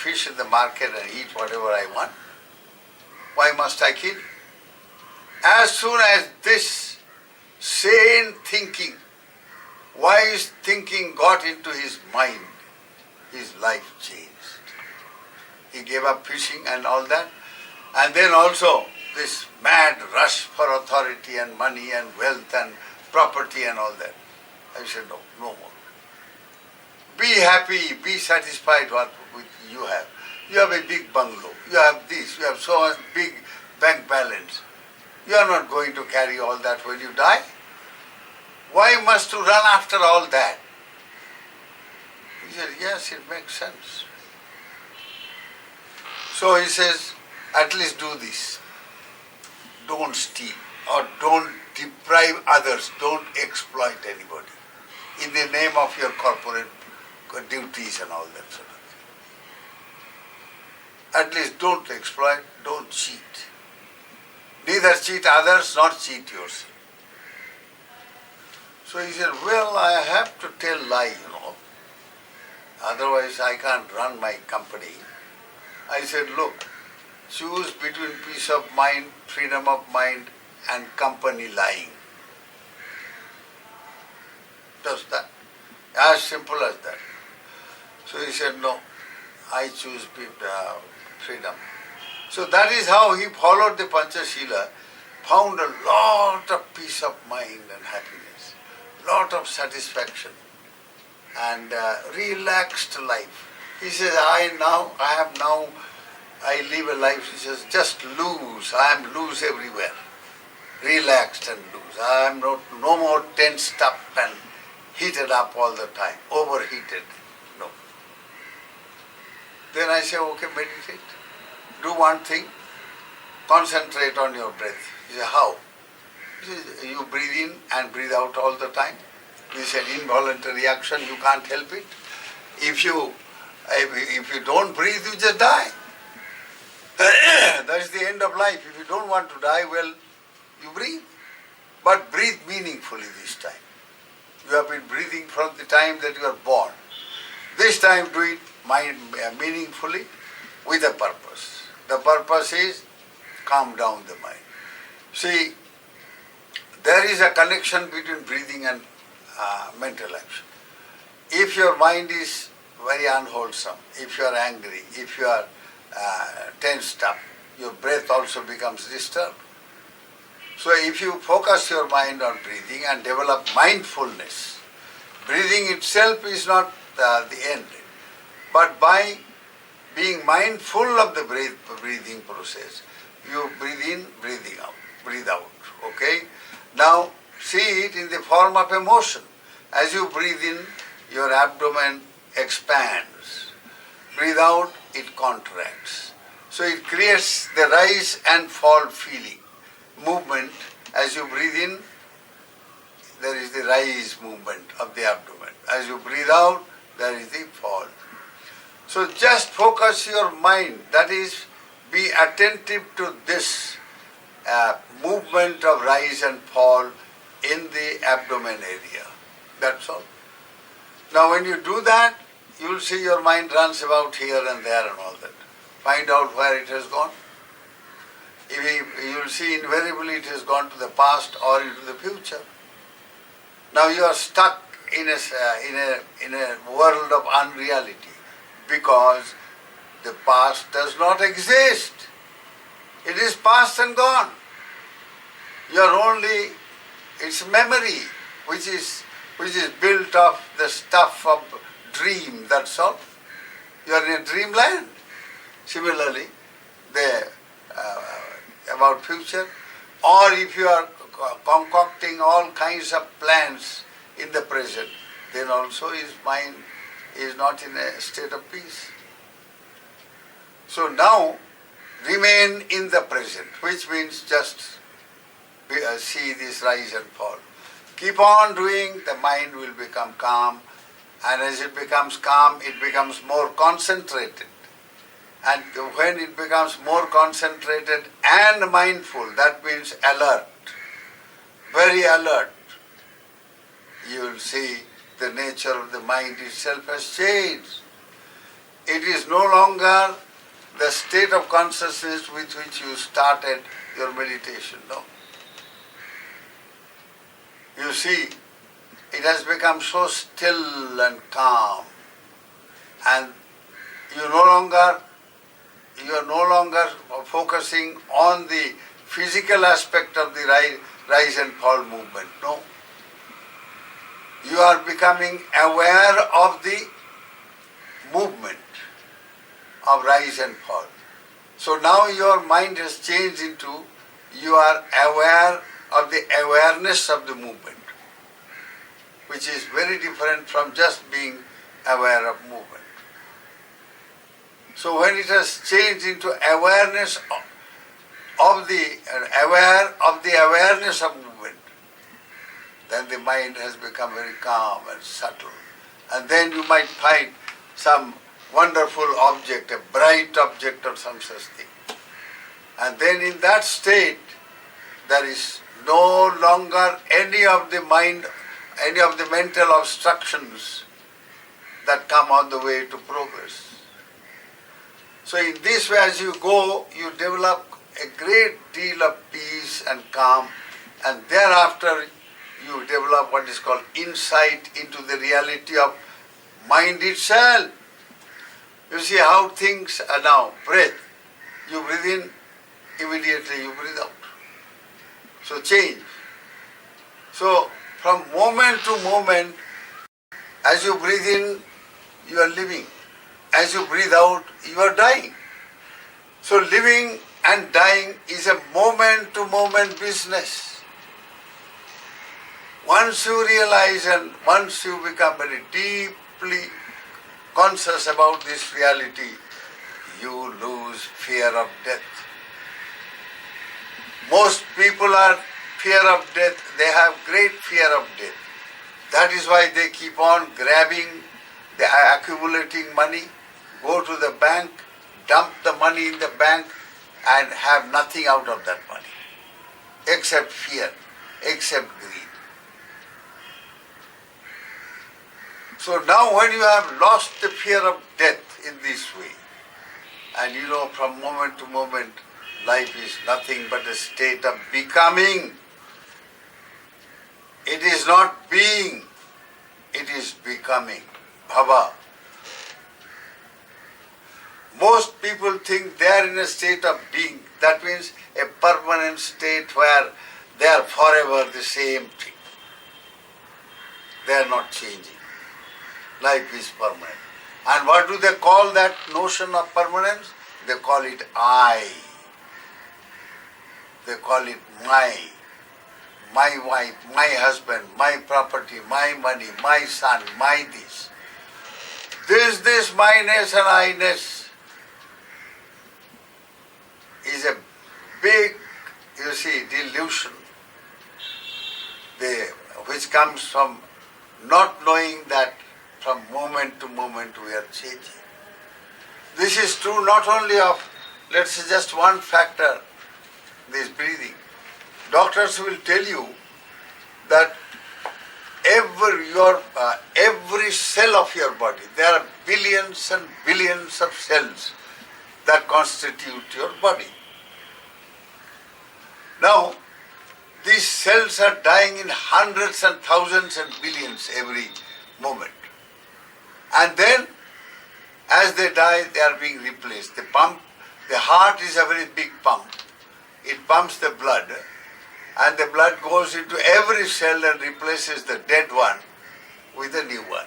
fish in the market and eat whatever I want. Why must I kill? As soon as this sane thinking, wise thinking got into his mind, his life changed. He gave up fishing and all that. And then also this mad rush for authority and money and wealth and property and all that. I said, no more. Be happy, be satisfied with you have. You have a big bungalow, you have this, you have so much big bank balance. You are not going to carry all that when you die. Why must you run after all that? He said, yes, it makes sense. So he says, at least do this. Don't steal or don't deprive others, don't exploit anybody in the name of your corporate duties and all that sort of thing. At least don't exploit, don't cheat. Neither cheat others nor cheat yourself. So he said, well, I have to tell lie, Otherwise I can't run my company. I said, look, choose between peace of mind, freedom of mind and company lying. Just that. As simple as that. So he said, no, I choose freedom. So that is how he followed the Panchashila, found a lot of peace of mind and happiness, lot of satisfaction and relaxed life. He says, I live a life, he says, just loose. I am loose everywhere. Relaxed and loose. I am no more tensed up and heated up all the time, overheated. No. Then I say, okay, meditate. Do one thing, concentrate on your breath. He said, how? He says, you breathe in and breathe out all the time. This is an involuntary action, you can't help it. If you don't breathe, you just die. That is the end of life. If you don't want to die, well, you breathe. But breathe meaningfully this time. You have been breathing from the time that you are born. This time do it meaningfully with a purpose. The purpose is calm down the mind. See, there is a connection between breathing and mental action. If your mind is very unwholesome, if you are angry, if you are tensed up, your breath also becomes disturbed. So if you focus your mind on breathing and develop mindfulness, breathing itself is not the end. But by being mindful of the breathing process, you breathe in, breathe out. Okay? Now see it in the form of emotion. As you breathe in, your abdomen expands. Breathe out, it contracts. So it creates the rise and fall feeling. Movement, as you breathe in, there is the rise movement of the abdomen. As you breathe out, there is the fall. So just focus your mind, that is, be attentive to this movement of rise and fall in the abdomen area. That's all. Now when you do that, you will see your mind runs about here and there and all that. Find out where it has gone. You will see invariably it has gone to the past or into the future. Now you are stuck in a world of unreality because the past does not exist. It is past and gone. You are only, it's memory which is built of the stuff of dream, that's all. You are in a dreamland. Similarly, about future, or if you are concocting all kinds of plans in the present, then also his mind is not in a state of peace. So now, remain in the present, which means just see this rise and fall. Keep on doing, the mind will become calm, and as it becomes calm, it becomes more concentrated. And when it becomes more concentrated and mindful, that means alert, very alert, you will see the nature of the mind itself has changed. it is no longer the state of consciousness with which you started your meditation, no. You see, it has become so still and calm, and you are no longer focusing on the physical aspect of the rise and fall movement, no. You are becoming aware of the movement of rise and fall. So now your mind has changed into, you are aware of the awareness of the movement, which is very different from just being aware of movement. So when it has changed into awareness of the awareness of movement, then the mind has become very calm and subtle. And then you might find some wonderful object, a bright object or some such thing. And then in that state, there is no longer any of the mental obstructions that come on the way to progress. So in this way, as you go, you develop a great deal of peace and calm, and thereafter you develop what is called insight into the reality of mind itself. You see how things are now. Breath. You breathe in, immediately you breathe out. So change. So from moment to moment, as you breathe in, you are living. As you breathe out, you are dying. So living and dying is a moment-to-moment business. Once you realize and once you become very deeply conscious about this reality, you lose fear of death. Most people are fear of death. They have great fear of death. That is why they keep on grabbing, they are accumulating money, go to the bank, dump the money in the bank and have nothing out of that money, except fear, except greed. So now when you have lost the fear of death in this way, and you know from moment to moment life is nothing but a state of becoming. It is not being, it is becoming. Bhava. Most people think they are in a state of being. That means a permanent state where they are forever the same thing. They are not changing. Life is permanent. And what do they call that notion of permanence? They call it I. They call it my wife, my husband, my property, my money, my son, my this. This myness and I-ness is a big, you see, delusion, which comes from not knowing that from moment to moment we are changing. This is true not only of, let's say, just one factor, this breathing. Doctors will tell you that every cell of your body, there are billions and billions of cells that constitute your body. Now, these cells are dying in hundreds and thousands and billions every moment. And then, as they die, they are being replaced. The heart is a very big pump. It pumps the blood, and the blood goes into every cell and replaces the dead one with a new one.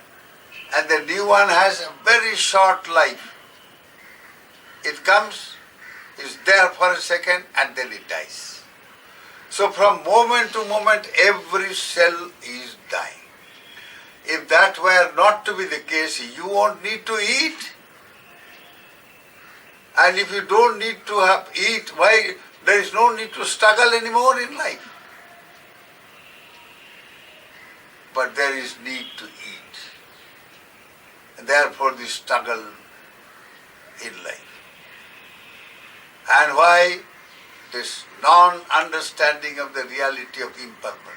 And the new one has a very short life. It comes, is there for a second, and then it dies. So from moment to moment, every cell is dying. If that were not to be the case, you won't need to eat. And if you don't need to eat, why? There is no need to struggle anymore in life. But there is need to eat. And therefore the struggle in life. And why? This non-understanding of the reality of impermanence.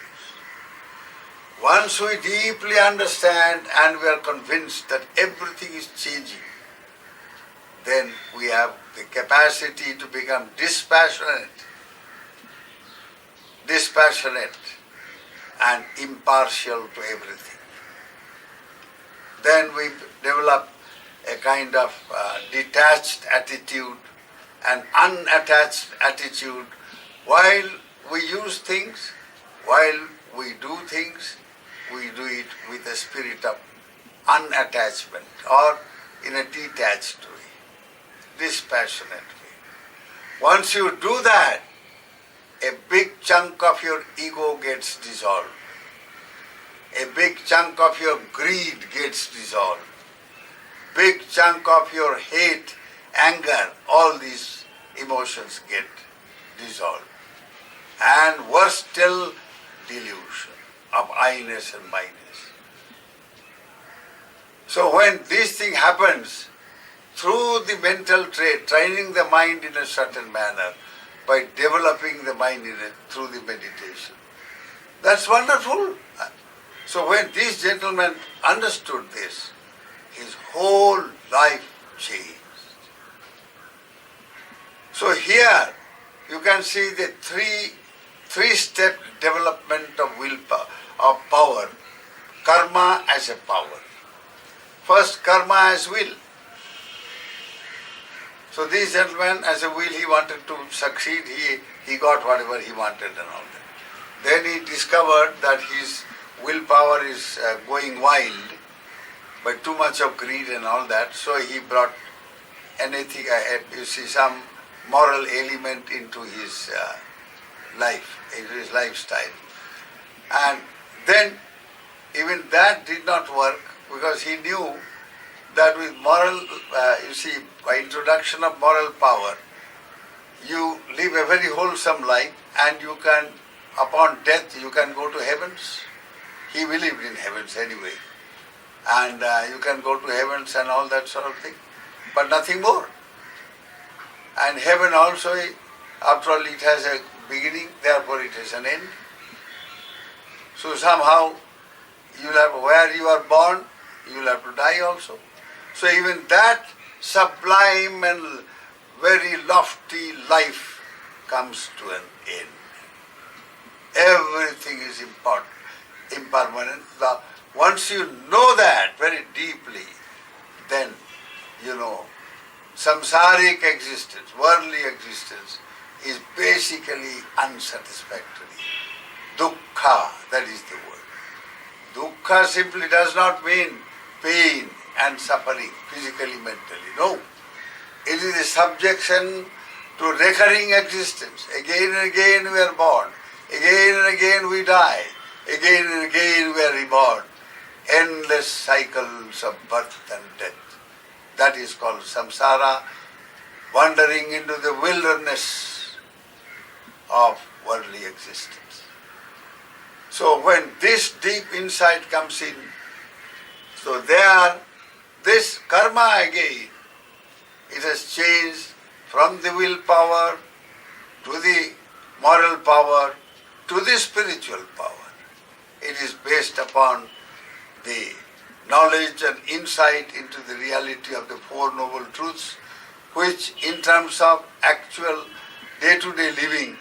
Once we deeply understand and we are convinced that everything is changing, then we have the capacity to become dispassionate and impartial to everything. Then we develop a kind of detached attitude, an unattached attitude. While we use things, while we do things, we do it with a spirit of unattachment or in a detached way, dispassionate way. Once you do that, a big chunk of your ego gets dissolved. A big chunk of your greed gets dissolved. Big chunk of your hate, anger, all these emotions get dissolved. And worse still, delusion of I-ness and my-ness. So when this thing happens, through the mental training the mind in a certain manner, by developing the mind through the meditation, that's wonderful. So when this gentleman understood this, his whole life changed. So here you can see the three-step development of willpower, of power. Karma as a power. First, karma as will. So this gentleman, as a will, he wanted to succeed. He got whatever he wanted and all that. Then he discovered that his willpower is going wild by too much of greed and all that. So he brought anything, some moral element into his life, into his lifestyle. And then even that did not work, because he knew that with moral, by introduction of moral power, you live a very wholesome life and you can, upon death, you can go to heavens. He believed in heavens anyway. And you can go to heavens and all that sort of thing, but nothing more. And heaven also, after all, it has a beginning, therefore it has an end. So somehow, you'll have, where you are born, you'll have to die also. So even that sublime and very lofty life comes to an end. Everything is impermanent. Once you know that very deeply, then you know samsaric existence, worldly existence, is basically unsatisfactory. Dukkha, that is the word. Dukkha simply does not mean pain and suffering, physically, mentally. No. It is a subjection to recurring existence. Again and again we are born. Again and again we die. Again and again we are reborn. Endless cycles of birth and death. That is called samsara, wandering into the wilderness of worldly existence. So when this deep insight comes in, so there, this karma again, it has changed from the willpower to the moral power to the spiritual power. It is based upon the knowledge and insight into the reality of the Four Noble Truths, which in terms of actual day-to-day living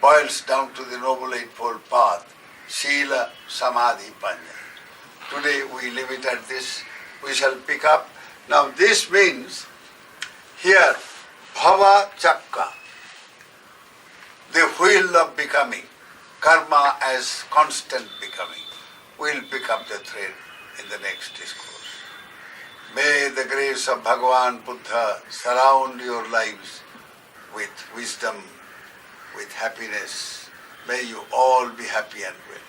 boils down to the Noble Eightfold Path, Sila, Samadhi, Panya. Today we leave it at this. We shall pick up. Now this means here, Bhava Chakka, the wheel of becoming, karma as constant becoming. We'll pick up the thread in the next discourse. May the grace of Bhagavan Buddha surround your lives with wisdom, with happiness. May you all be happy and well.